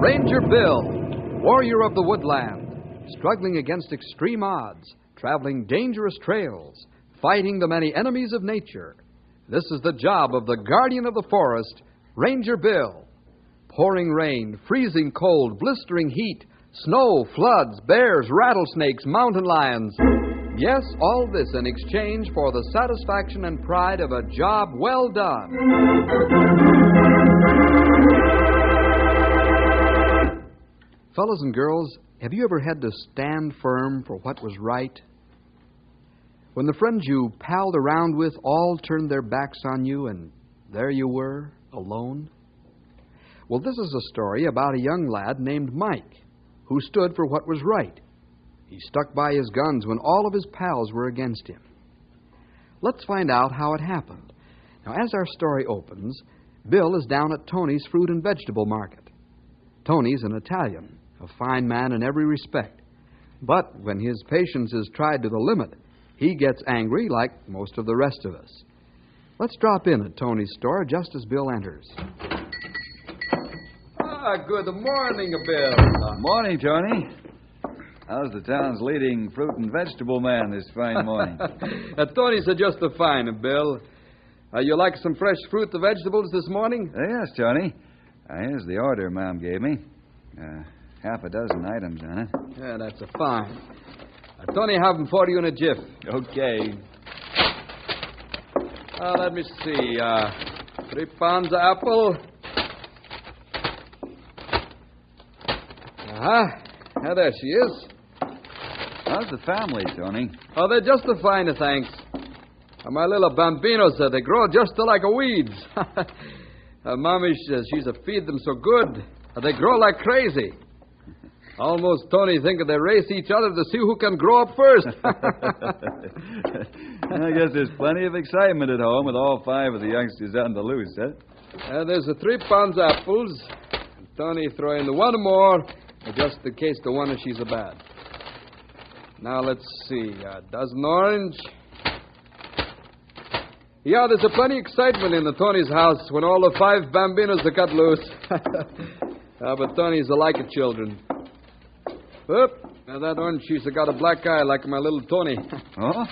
Ranger Bill, warrior of the woodland, struggling against extreme odds, traveling dangerous trails, fighting the many enemies of nature. This is the job of the guardian of the forest, Ranger Bill. Pouring rain, freezing cold, blistering heat, snow, floods, bears, rattlesnakes, mountain lions. Yes, all this in exchange for the satisfaction and pride of a job well done. Fellas and girls, have you ever had to stand firm for what was right? When the friends you palled around with all turned their backs on you and there you were, alone? Well, this is a story about a young lad named Mike who stood for what was right. He stuck by his guns when all of his pals were against him. Let's find out how it happened. Now, as our story opens, Bill is down at Tony's fruit and vegetable market. Tony's an Italian, a fine man in every respect. But when his patience is tried to the limit, he gets angry like most of the rest of us. Let's drop in at Tony's store just as Bill enters. Good morning, Bill. Morning, Tony. How's the town's leading fruit and vegetable man this fine morning? Tony's just fine, Bill. You like some fresh fruit and vegetables this morning? Yes, Tony. Here's the order Mom gave me. Half a dozen items on it. Yeah, that's fine. Tony, have them for you in a jiff. Okay. Let me see. 3 pounds of apple. There she is. How's the family, Tony? Oh, they're just fine, thanks. My little bambinos, they grow just like weeds. Mommy says she's feed them so good. They grow like crazy. Almost Tony thinking they race each other to see who can grow up first. I guess there's plenty of excitement at home with all 5 of the youngsters on the loose, huh? There's 3 pounds of apples. Tony throw in 1 more, just in case the one she's bad. Now, let's see. A dozen orange. Yeah, there's plenty of excitement in the Tony's house when all the 5 bambinos are cut loose. But Tony's like children. Oop, now that orange, she's got a black eye like my little Tony. Oh?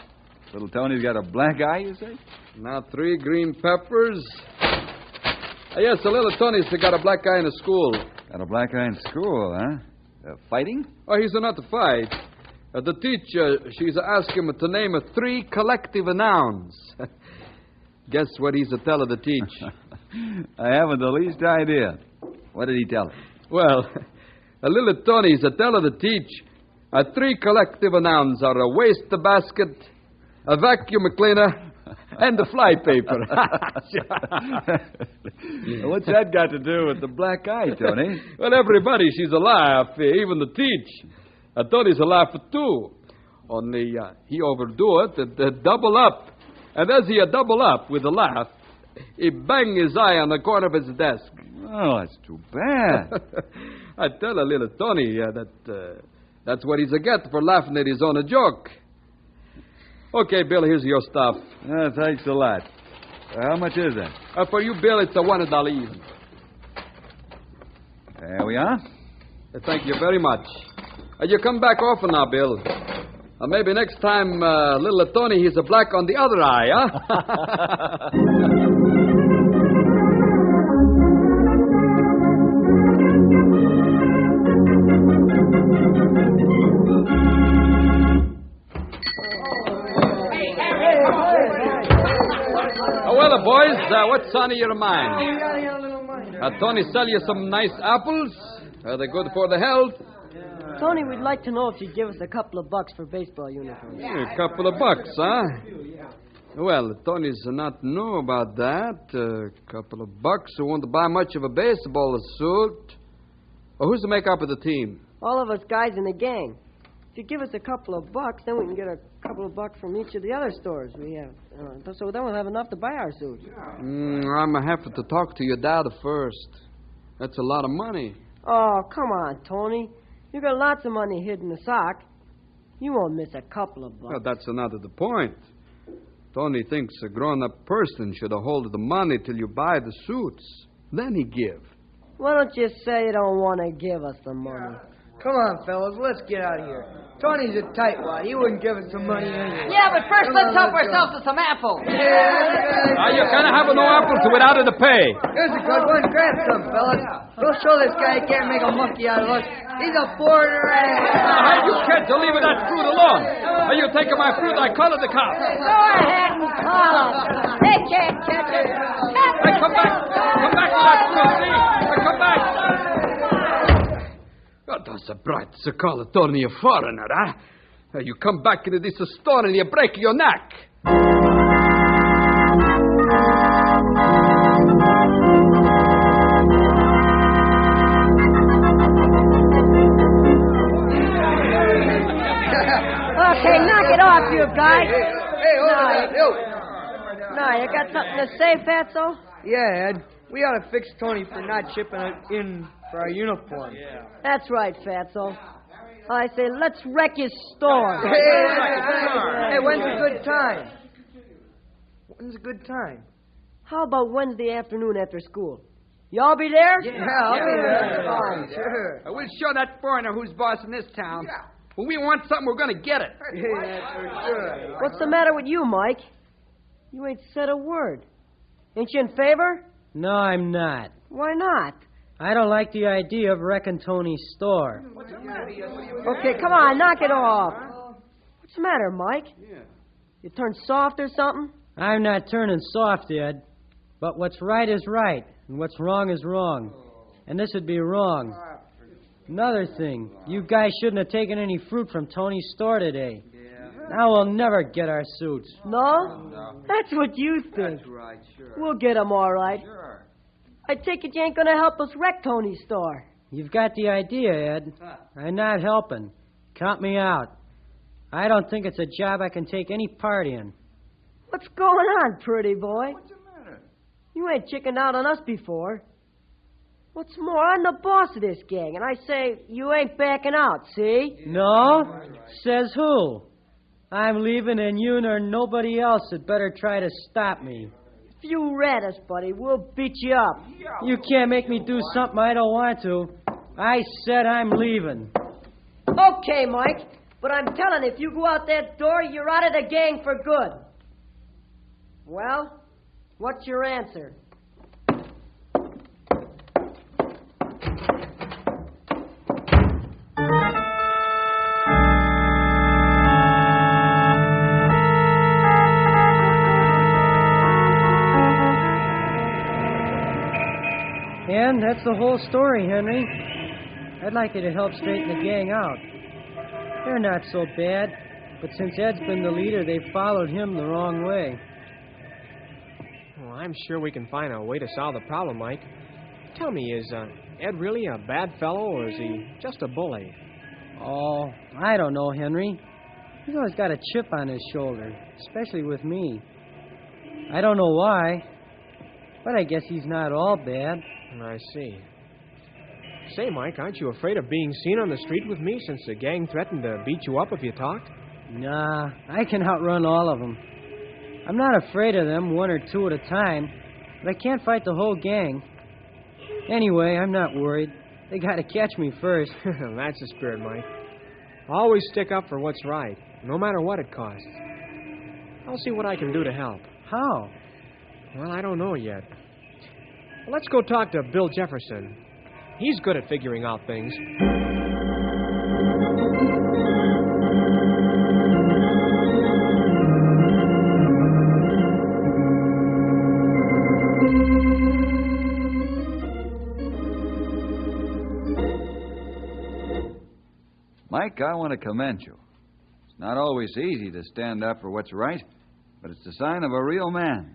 Little Tony's got a black eye, you say? Now 3 green peppers. Yes, the little Tony's got a black eye in school. Got a black eye in school, huh? Fighting? Oh, he's not to fight. The teacher, she's asked him to name 3 collective nouns. Guess what he's tell her to teach? I haven't the least idea. What did he tell her? Well, a little Tony's tell her to teach 3 collective nouns are a waste basket, a vacuum cleaner, and the fly paper. What's that got to do with the black eye, Tony? Well, everybody, she's a laugh, even the teach. Tony's a laugh too. Only he overdo it, double up. And as he double up with a laugh, he bang his eye on the corner of his desk. Oh, that's too bad. I tell a little Tony that's what he's a get for laughing at his own joke. Okay, Bill, here's your stuff. Thanks a lot. How much is that? For you, Bill, it's $1 even. There we are. Thank you very much. You come back often now, Bill. Maybe next time, little Tony, he's a black on the other eye, huh? Well, boys, what's on your mind? Tony sell you some nice apples? Are they good for the health? Tony, we'd like to know if you'd give us a couple of bucks for baseball uniforms. A couple of bucks, huh? Well, Tony's not know about that. A couple of bucks who won't buy much of a baseball suit. Well, who's to make up of the team? All of us guys in the gang. If you give us a couple of bucks, then we can get a couple of bucks from each of the other stores we have. So then we'll have enough to buy our suits. I'm going to have to talk to your dad first. That's a lot of money. Oh, come on, Tony. You got lots of money hid in the sock. You won't miss a couple of bucks. Well, that's another the point. Tony thinks a grown-up person should hold the money till you buy the suits. Then he give. Why don't you say you don't want to give us the money? Come on, fellas, let's get out of here. Tony's a tightwad. He wouldn't give us some money anyway. Yeah, but first let's help ourselves to some apples. You can't have no apples without the pay. Here's a good one. Grab some, fellas. We'll show this guy he can't make a monkey out of us. He's a foreigner. Hey, you kids are leaving that fruit alone. Are you taking my fruit? I call it the cops. Go ahead and call us. They can't catch us. Hey, come back. Come back to that fruit, see? Hey, come back. That's a bright to call a Tony a foreigner, huh? You come back into this store and you break your neck. Okay, knock it off, you guys. Hey, hold on. Now, you got something to say, Fatso? Yeah, Ed. We ought to fix Tony for not chipping it in for our uniform. Yeah. That's right, Fatso. I say, let's wreck his store. Hey, when's a good time? When's a good time? How about Wednesday afternoon after school? Y'all be there? Yeah, I'll be there. Oh, sure. We'll show that foreigner who's boss in this town. When we want something, we're going to get it. Yeah, for sure. What's the matter with you, Mike? You ain't said a word. Ain't you in favor? No, I'm not. Why not? I don't like the idea of wrecking Tony's store. Okay, come on, knock it off. What's the matter, Mike? You turned soft or something? I'm not turning soft, Ed. But what's right is right, and what's wrong is wrong. And this would be wrong. Another thing, you guys shouldn't have taken any fruit from Tony's store today. Now we'll never get our suits. No? That's what you think. That's right, sure. We'll get 'em all right. Sure. I take it you ain't gonna help us wreck Tony's store. You've got the idea, Ed. I'm not helping. Count me out. I don't think it's a job I can take any part in. What's going on, pretty boy? What's the matter? You ain't chickened out on us before. What's more, I'm the boss of this gang, and I say you ain't backing out, see? No? Says who? I'm leaving, and you nor nobody else had better try to stop me. If you rat us, buddy, we'll beat you up. You can't make me do something I don't want to. I said I'm leaving. Okay, Mike, but I'm telling you, if you go out that door, you're out of the gang for good. Well, what's your answer? And that's the whole story, Henry. I'd like you to help straighten the gang out. They're not so bad, but since Ed's been the leader, they've followed him the wrong way. Well, I'm sure we can find a way to solve the problem, Mike. Tell me, is Ed really a bad fellow, or is he just a bully? Oh, I don't know, Henry. He's always got a chip on his shoulder, especially with me. I don't know why, but I guess he's not all bad. I see. Say, Mike, aren't you afraid of being seen on the street with me since the gang threatened to beat you up if you talked? Nah, I can outrun all of them. I'm not afraid of them, one or two at a time, but I can't fight the whole gang. Anyway, I'm not worried. They gotta catch me first. That's the spirit, Mike. Always stick up for what's right, no matter what it costs. I'll see what I can do to help. How? Well, I don't know yet. Let's go talk to Bill Jefferson. He's good at figuring out things. Mike, I want to commend you. It's not always easy to stand up for what's right, but it's the sign of a real man.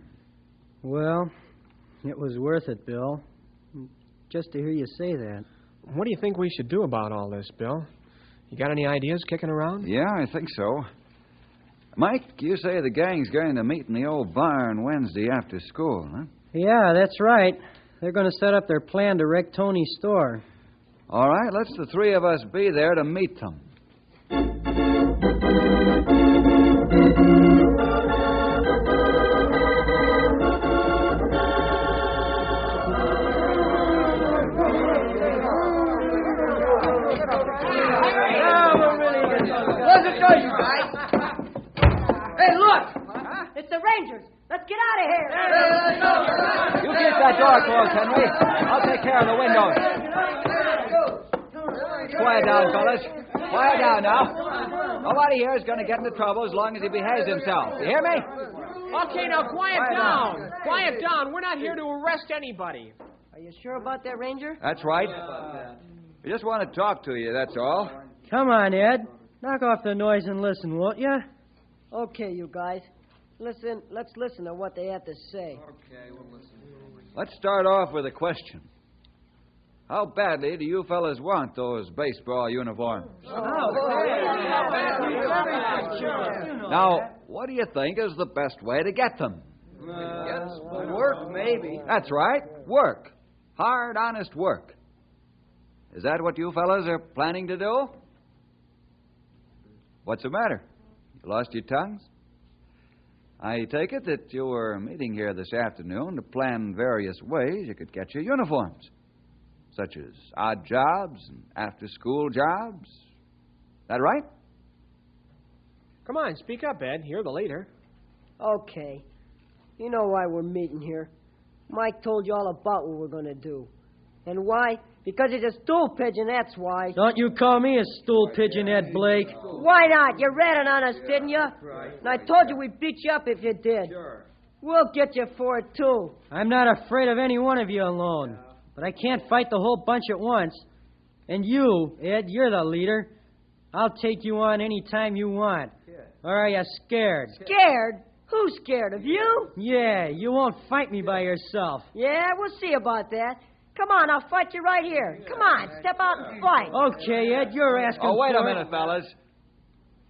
Well, it was worth it, Bill. Just to hear you say that. What do you think we should do about all this, Bill? You got any ideas kicking around? Yeah, I think so. Mike, you say the gang's going to meet in the old barn Wednesday after school, huh? Yeah, that's right. They're going to set up their plan to wreck Tony's store. All right, let's the three of us be there to meet them. Rangers! Let's get out of here! You keep that door closed, Henry. I'll take care of the windows. Quiet down, fellas. Quiet down now. Nobody here is going to get into trouble as long as he behaves himself. You hear me? Okay, now quiet down. Quiet down. We're not here to arrest anybody. Are you sure about that, Ranger? That's right. We just want to talk to you, that's all. Come on, Ed. Knock off the noise and listen, won't you? Okay, you guys. Let's listen to what they have to say. Okay, we'll listen. Let's start off with a question. How badly do you fellas want those baseball uniforms? Now, what do you think is the best way to get them? Work, maybe. That's right, work. Hard, honest work. Is that what you fellas are planning to do? What's the matter? You lost your tongues? I take it that you were meeting here this afternoon to plan various ways you could get your uniforms, such as odd jobs and after-school jobs. That right? Come on, speak up, Ed. You're the leader. Okay. You know why we're meeting here. Mike told you all about what we're going to do. And why? Because he's a stool pigeon, that's why. Don't you call me a stool pigeon, Ed Blake. Why not? You ratted on us, didn't you? And I told you we'd beat you up if you did. Sure. We'll get you for it, too. I'm not afraid of any one of you alone. But I can't fight the whole bunch at once. And you, Ed, you're the leader. I'll take you on any time you want. Or are you scared? Scared? Who's scared of you? Yeah, you won't fight me by yourself. Yeah, we'll see about that. Come on, I'll fight you right here. Come on, step out and fight. Okay, Ed, you're asking for it. Oh, wait a minute, fellas.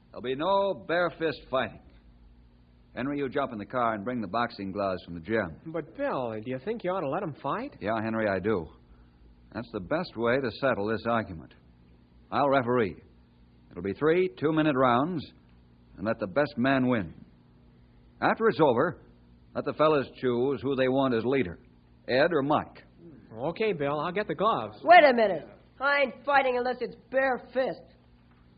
There'll be no bare fist fighting. Henry, you jump in the car and bring the boxing gloves from the gym. But, Bill, do you think you ought to let him fight? Yeah, Henry, I do. That's the best way to settle this argument. I'll referee. It'll be 3 2-minute rounds, and let the best man win. After it's over, let the fellas choose who they want as leader, Ed or Mike. Okay, Bill, I'll get the gloves. Wait a minute. I ain't fighting unless it's bare fist.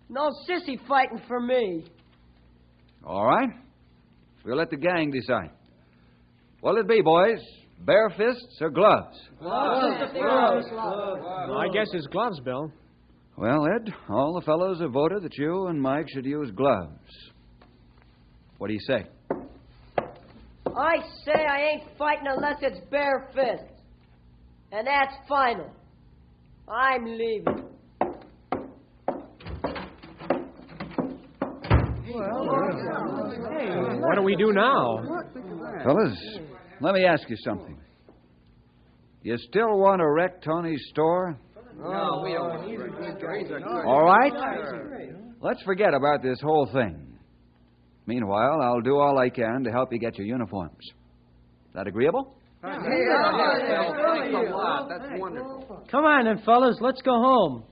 No sissy fighting for me. All right. We'll let the gang decide. What'll it be, boys? Bare fists or gloves? Gloves. I guess it's gloves, Bill. Well, Ed, all the fellows have voted that you and Mike should use gloves. What do you say? I say I ain't fighting unless it's bare fist. And that's final. I'm leaving. What do we do now? Fellas, let me ask you something. You still want to wreck Tony's store? No, we don't. All right. Let's forget about this whole thing. Meanwhile, I'll do all I can to help you get your uniforms. That agreeable? Thanks a lot. That's wonderful. Come on then, fellas, let's go home.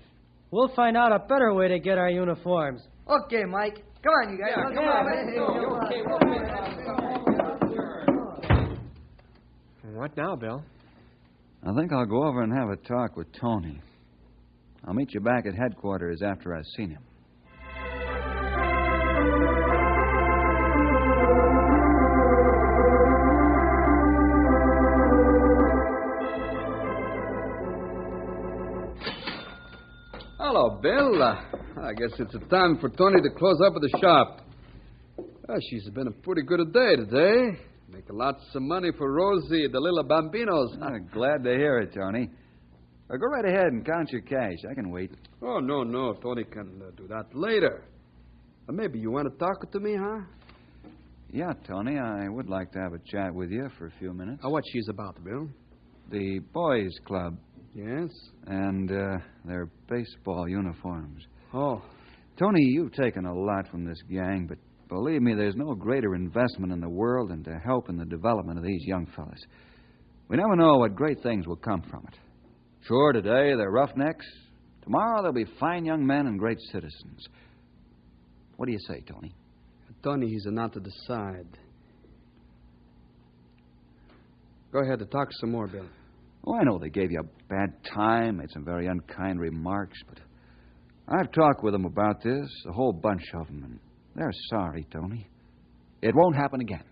We'll find out a better way to get our uniforms. Okay, Mike. Come on, you guys. Come on. What now, Bill? I think I'll go over and have a talk with Tony. I'll meet you back at headquarters after I've seen him. Hello, Bill. I guess it's a time for Tony to close up at the shop. She's been a pretty good a day today. Making lots of money for Rosie, the little bambinos. Glad to hear it, Tony. Go right ahead and count your cash. I can wait. Oh, no. Tony can do that later. Maybe you want to talk to me, huh? Yeah, Tony, I would like to have a chat with you for a few minutes. What she's about, Bill? The boys' club. Yes? And their baseball uniforms. Oh. Tony, you've taken a lot from this gang, but believe me, there's no greater investment in the world than to help in the development of these young fellas. We never know what great things will come from it. Sure, today they're roughnecks. Tomorrow they'll be fine young men and great citizens. What do you say, Tony? Tony, he's not to decide. Go ahead and talk some more, Bill. Oh, I know they gave you a bad time, made some very unkind remarks, but I've talked with them about this, a whole bunch of them, and they're sorry, Tony. It won't happen again.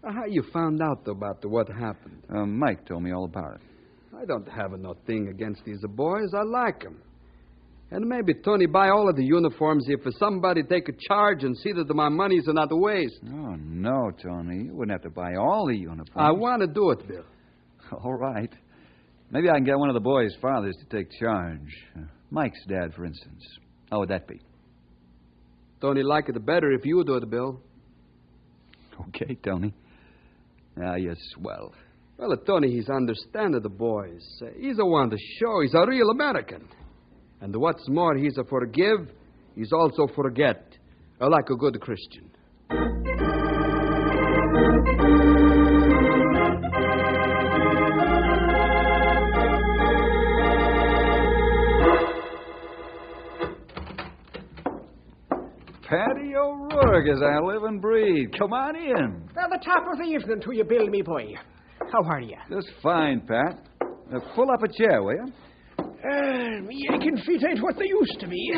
How you found out about what happened? Mike told me all about it. I don't have no thing against these boys. I like 'em. And maybe Tony buy all of the uniforms if somebody take a charge and see that my money's not a waste. Oh, no, Tony. You wouldn't have to buy all the uniforms. I want to do it, Bill. All right. Maybe I can get one of the boys' fathers to take charge. Mike's dad, for instance. How would that be? Tony like it better if you do it, Bill. Okay, Tony. Ah, you're swell. Well, Tony, he's understanding the boys. He's the one to show he's a real American. And what's more, he's a forgive, he's also forget, like a good Christian. Patty O'Rourke, as I live and breathe. Come on in. Well, the top of the evening to you, Bill, me boy. How are you? Just fine, Pat. Pull up a chair, will you? Me aching feet ain't what they used to be.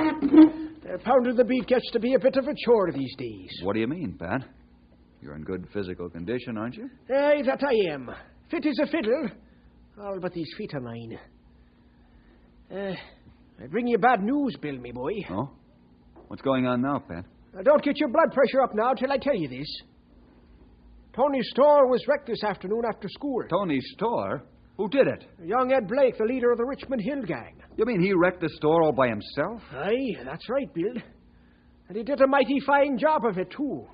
Pounding the beat gets to be a bit of a chore these days. What do you mean, Pat? You're in good physical condition, aren't you? Aye, that I am. Fit as a fiddle. All but these feet of mine. I bring you bad news, Bill, me boy. Oh? What's going on now, Pat? Now, don't get your blood pressure up now till I tell you this. Tony's store was wrecked this afternoon after school. Tony's store? Who did it? Young Ed Blake, the leader of the Richmond Hill gang. You mean he wrecked the store all by himself? Aye, that's right, Bill. And he did a mighty fine job of it, too.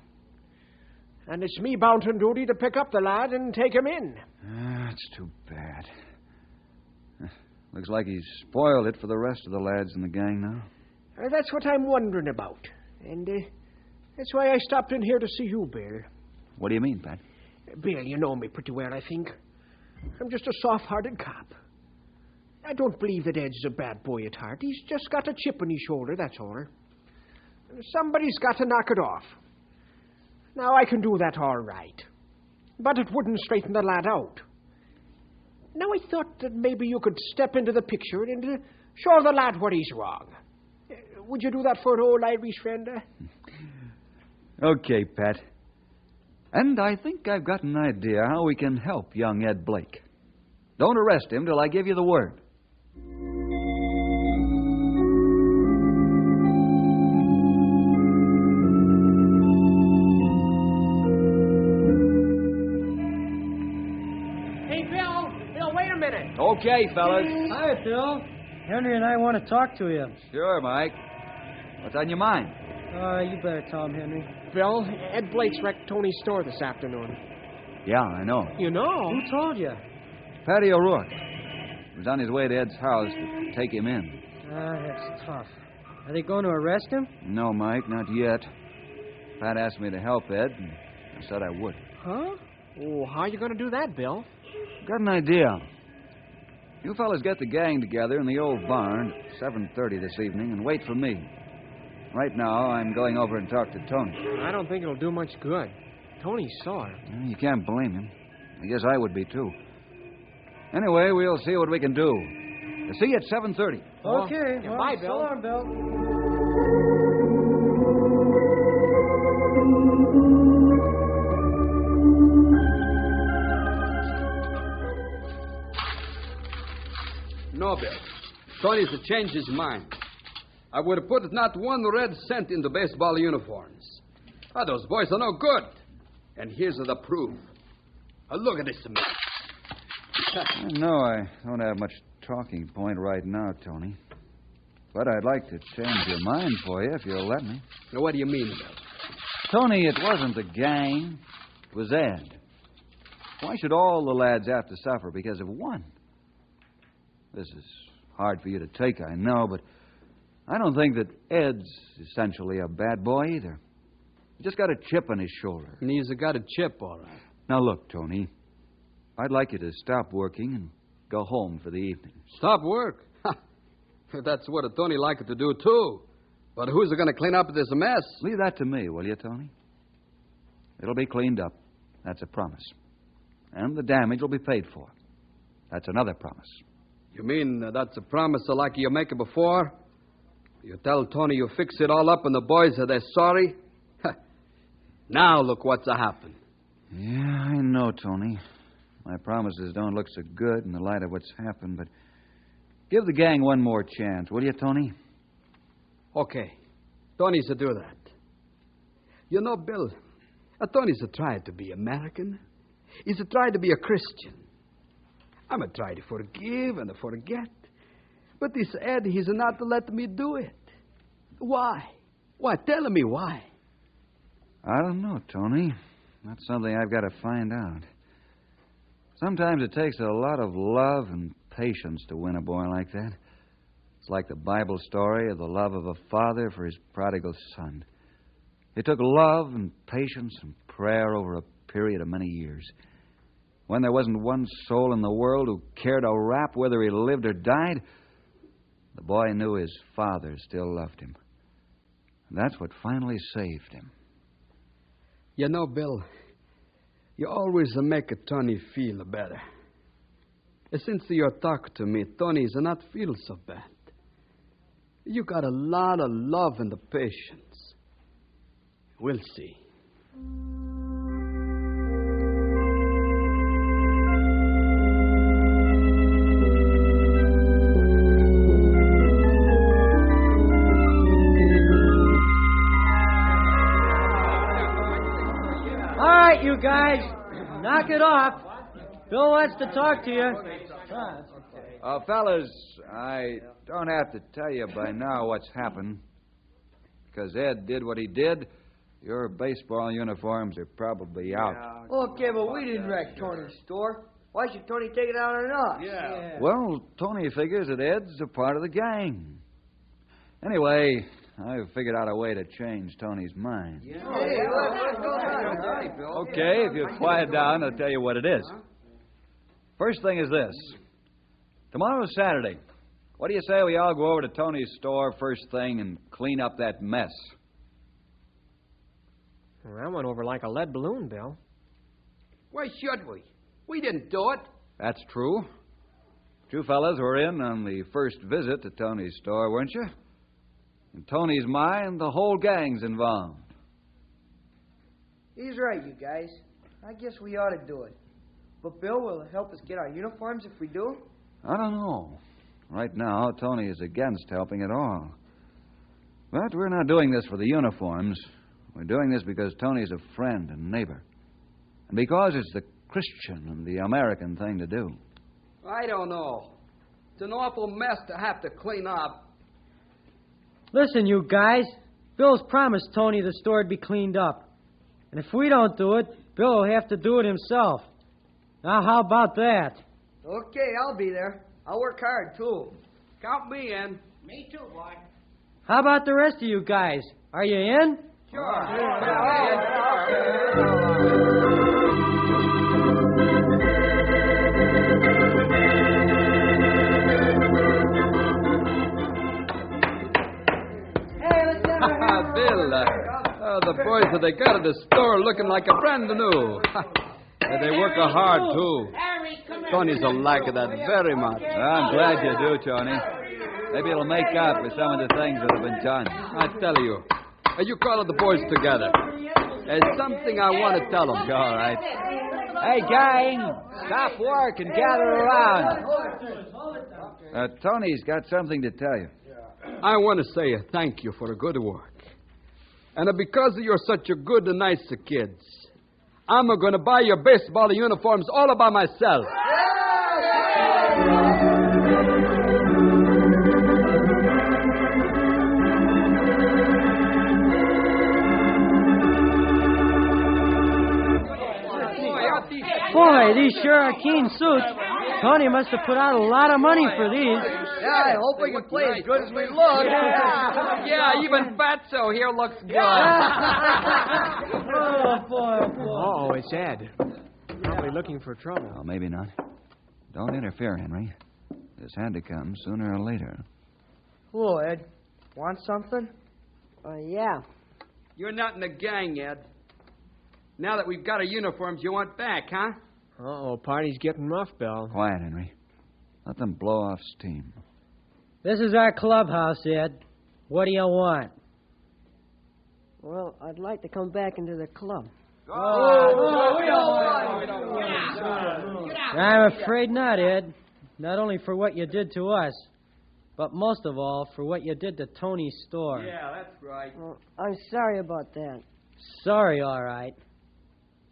And it's me bound and duty to pick up the lad and take him in. That's too bad. Looks like he's spoiled it for the rest of the lads in the gang now. That's what I'm wondering about. And that's why I stopped in here to see you, Bill. What do you mean, Pat? Bill, you know me pretty well, I think. I'm just a soft-hearted cop. I don't believe that Ed's a bad boy at heart. He's just got a chip on his shoulder, that's all. Somebody's got to knock it off. Now, I can do that all right. But it wouldn't straighten the lad out. Now, I thought that maybe you could step into the picture and show the lad where he's wrong. Would you do that for an old Irish friend? Okay, Pat. And I think I've got an idea how we can help young Ed Blake. Don't arrest him till I give you the word. Hey, Bill, wait a minute. Okay, fellas. Hi, Bill. Henry and I want to talk to you. Sure, Mike. What's on your mind? You better tell him, Henry. Bill, Ed Blake's wrecked Tony's store this afternoon. Yeah, I know. You know? Who told you? Patty O'Rourke. He was on his way to Ed's house to take him in. That's tough. Are they going to arrest him? No, Mike, not yet. Pat asked me to help Ed, and I said I would. Huh? Oh, how are you going to do that, Bill? Got an idea. You fellas get the gang together in the old barn at 7:30 this evening and wait for me. Right now, I'm going over and talk to Tony. I don't think it'll do much good. Tony's sore. You can't blame him. I guess I would be, too. Anyway, we'll see what we can do. See you at 7:30. Okay. Yeah, bye, Bill. So long, Bill. No, Bill. Tony's changed his mind. I would have put not one red cent into baseball uniforms. Those boys are no good. And here's the proof. Look at this mess. No, I don't have much talking point right now, Tony. But I'd like to change your mind for you if you'll let me. Now, what do you mean, Bill? Tony, it wasn't the gang. It was Ed. Why should all the lads have to suffer because of one? This is hard for you to take, I know, but I don't think that Ed's essentially a bad boy either. He just got a chip on his shoulder. And he's got a chip, all right. Now, look, Tony. I'd like you to stop working and go home for the evening. Stop work? That's what a Tony liked to do, too. But who's going to clean up this mess? Leave that to me, will you, Tony? It'll be cleaned up. That's a promise. And the damage will be paid for. That's another promise. You mean that's a promise like you make it before? You tell Tony you fix it all up and the boys are they're sorry? Now look what's happened. Yeah, I know, Tony. My promises don't look so good in the light of what's happened, but give the gang one more chance, will you, Tony? Okay. Tony's to do that. You know, Bill, Tony's a tried to be American. He's a tried to be a Christian. I'm a try to forgive and to forget. But this Ed, he's not to let me do it. Why? Why? Tell me why. I don't know, Tony. That's something I've got to find out. Sometimes it takes a lot of love and patience to win a boy like that. It's like the Bible story of the love of a father for his prodigal son. It took love and patience and prayer over a period of many years. When there wasn't one soul in the world who cared a rap whether he lived or died, the boy knew his father still loved him. And that's what finally saved him. You know, Bill, you always make Tony feel better. Since you talk to me, Tony's not feel so bad. You got a lot of love and the patience. We'll see. All right, you guys, knock it off. Bill wants to talk to you. Fellas, I don't have to tell you by now what's happened. Because Ed did what he did, your baseball uniforms are probably out. Okay, but we didn't wreck Tony's store. Why should Tony take it out on us? Yeah. Well, Tony figures that Ed's a part of the gang. Anyway, I've figured out a way to change Tony's mind. Hey, what's going on? Okay, if you quiet down, I'll tell you what it is. First thing is this. Tomorrow's Saturday. What do you say we all go over to Tony's store first thing and clean up that mess? Well, that went over like a lead balloon, Bill. Why should we? We didn't do it. That's true. You fellas were in on the first visit to Tony's store, weren't you? In Tony's mind, the whole gang's involved. He's right, you guys. I guess we ought to do it. But Bill will help us get our uniforms if we do? I don't know. Right now, Tony is against helping at all. But we're not doing this for the uniforms. We're doing this because Tony's a friend and neighbor. And because it's the Christian and the American thing to do. I don't know. It's an awful mess to have to clean up. Listen, you guys. Bill's promised Tony the store'd be cleaned up. And if we don't do it, Bill will have to do it himself. Now, how about that? Okay, I'll be there. I'll work hard, too. Count me in. Me too, boy. How about the rest of you guys? Are you in? Bill, the boys that they got at the store looking like a brand new. They work hard, too. Tony's a like that very much. I'm glad you do, Tony. Maybe it'll make up for some of the things that have been done. I tell you. You call the boys together. There's something I want to tell them. All right. Hey, gang, stop work and gather around. Tony's got something to tell you. I want to say thank you for the good work. And because you're such a good and nice kids, I'm going to buy your baseball uniforms all by myself. Boy, these sure are keen suits. Tony must have put out a lot of money for these. Yeah, I hope we can play as good as we look. Yeah, even Fatso here looks good. Oh, boy, oh, boy. Oh, it's Ed. Probably looking for trouble. Well, maybe not. Don't interfere, Henry. This had to come sooner or later. Hello, Ed. Want something? Yeah. You're not in the gang, Ed. Now that we've got our uniforms, you want back, huh? Uh-oh, party's getting rough, Bill. Quiet, Henry. Let them blow off steam. This is our clubhouse, Ed. What do you want? Well, I'd like to come back into the club. I'm afraid not, Ed. Not only for what you did to us, but most of all for what you did to Tony's store. Yeah, that's right. Well, I'm sorry about that. Sorry, all right.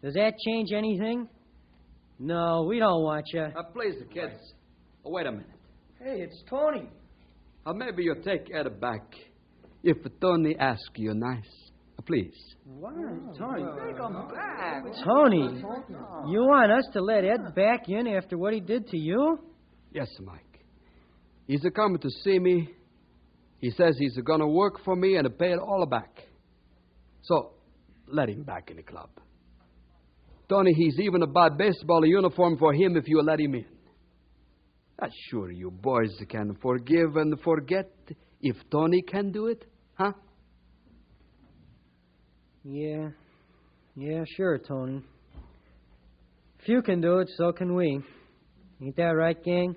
Does that change anything? No, we don't want you. Please, kids. Wait a minute. Hey, it's Tony. Maybe you'll take Ed back if Tony asks you nice. Please. Why, Tony? Take him back. Tony, you want us to let Ed back in after what he did to you? Yes, Mike. He's coming to see me. He says he's going to work for me and pay it all back. So, let him back in the club. Tony, he's even buy a baseball uniform for him if you let him in. Sure, you boys can forgive and forget if Tony can do it, huh? Yeah, sure, Tony. If you can do it, so can we. Ain't that right, gang?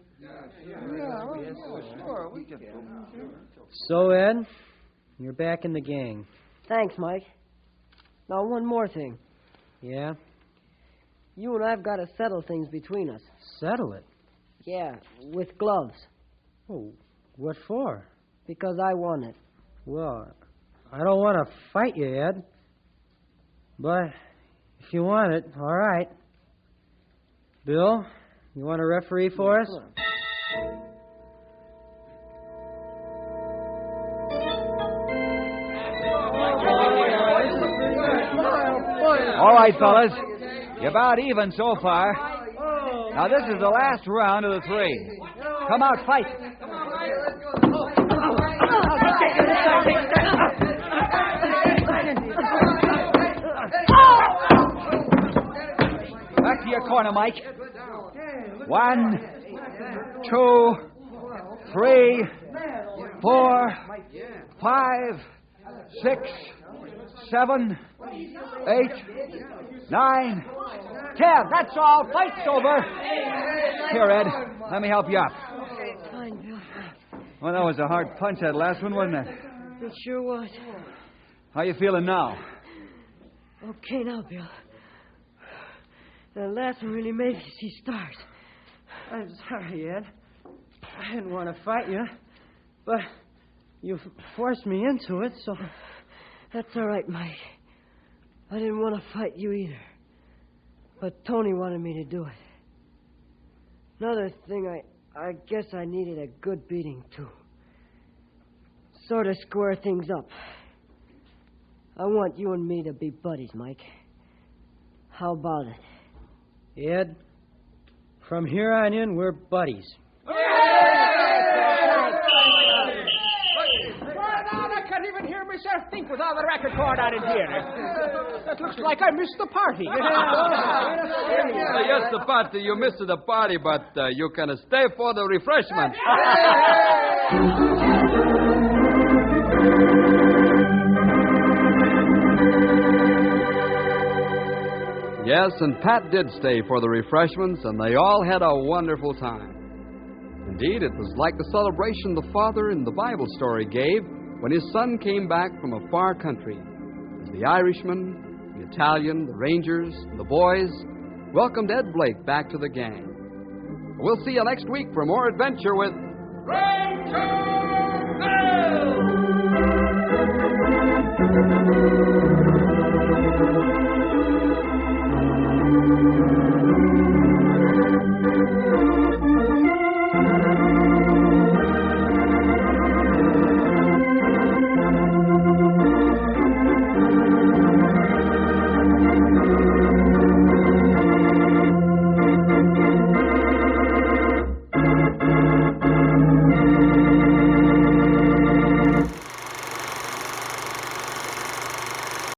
Sure, we can. So, Ed, you're back in the gang. Thanks, Mike. Now, one more thing. Yeah? You and I've got to settle things between us. Settle it. Yeah, with gloves. Oh, what for? Because I want it. Well, I don't want to fight you, Ed. But if you want it, all right. Bill, you want to referee for us? All right, fellas. You're about even so far. Now, this is the last round of the three. Come out, fight. Back to your corner, Mike. 1, 2, 3, 4, 5, 6, 7, 8, 9, 10. That's all. Fight's over. Here, Ed. Let me help you up. Fine, Bill. Well, that was a hard punch, that last one, wasn't it? It sure was. How you feeling now? Okay now, Bill. The last one really made me see stars. I'm sorry, Ed. I didn't want to fight you, but you forced me into it, so... That's all right, Mike. I didn't want to fight you either. But Tony wanted me to do it. Another thing, I guess I needed a good beating, too. Sort of square things up. I want you and me to be buddies, Mike. How about it? Ed, from here on in, we're buddies. I can't even hear myself think with all the record cord out in here. That looks like I missed the party. Yes, the party. You missed the party, but you can stay for the refreshments. Yes, and Pat did stay for the refreshments, and they all had a wonderful time. Indeed, it was like the celebration the father in the Bible story gave when his son came back from a far country, as the Irishman, the Italian, the Rangers, and the boys welcomed Ed Blake back to the gang. We'll see you next week for more adventure with Ranger Bill!